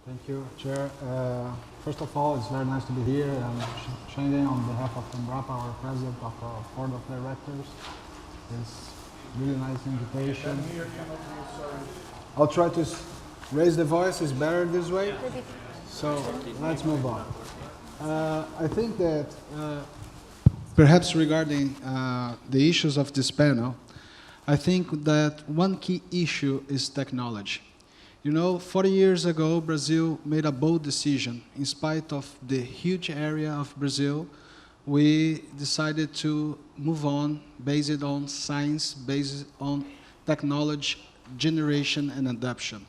Thank you, Chair. First of all, it's very nice to be here. I'm Shane on behalf of Embrapa, our President of our Board of Directors. It's really nice invitation. I'll try to raise the voice. It's better this way. So let's move on. I think that perhaps regarding the issues of this panel, I think that one key issue is technology. You know, 40 years ago, Brazil made a bold decision. In spite of the huge area of Brazil, we decided to move on, based on science, based on technology, generation, and adoption.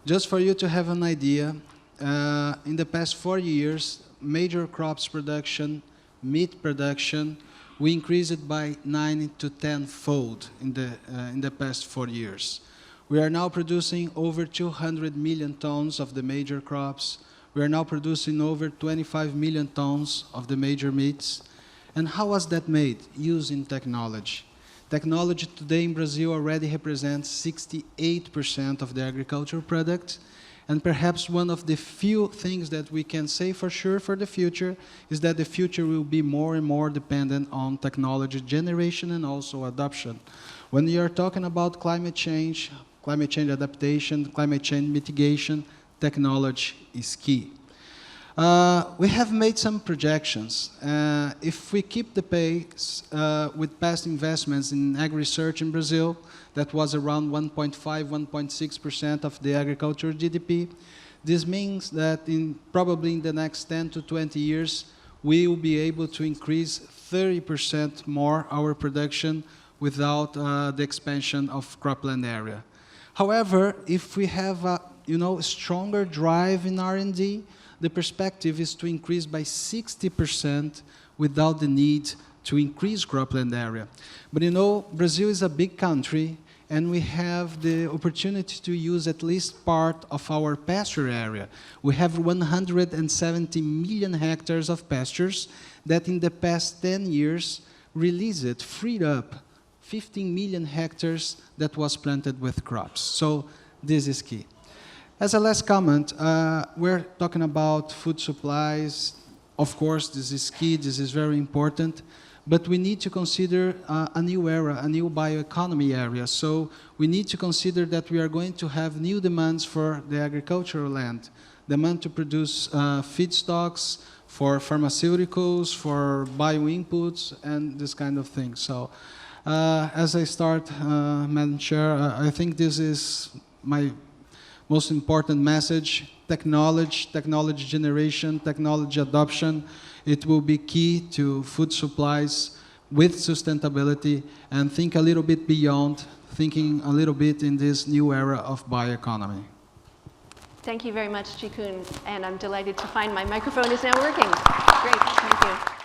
Just for you to have an idea, in the past 4 years, major crops production, meat production, we increased it by 9 to 10-fold in the past 4 years. We are now producing over 200 million tons of the major crops. We are now producing over 25 million tons of the major meats. And how was that made? Using technology. Technology today in Brazil already represents 68% of the agricultural product. And perhaps one of the few things that we can say for sure for the future is that the future will be more and more dependent on technology generation and also adoption. When you are talking about climate change adaptation, climate change mitigation, technology is key. We have made some projections. If we keep the pace with past investments in agri-research in Brazil, that was around 1.5, 1.6% of the agricultural GDP. This means that probably in the next 10 to 20 years, we will be able to increase 30% more our production without the expansion of cropland area. However, if we have a stronger drive in R&D, the perspective is to increase by 60% without the need to increase cropland area. But you know, Brazil is a big country, and we have the opportunity to use at least part of our pasture area. We have 170 million hectares of pastures that in the past 10 years freed up 15 million hectares that was planted with crops. So this is key. As a last comment, we're talking about food supplies. Of course, this is key, this is very important, but we need to consider a new era, a new bioeconomy area. So we need to consider that we are going to have new demands for the agricultural land, demand to produce feedstocks for pharmaceuticals, for bioinputs, and this kind of thing. So as I start, Madam Chair, I think this is my most important message: technology generation, technology adoption. It will be key to food supplies with sustainability, and think a little bit beyond, thinking a little bit in this new era of bioeconomy. Thank you very much, Chikun, and I'm delighted to find my microphone is now working. Great, thank you.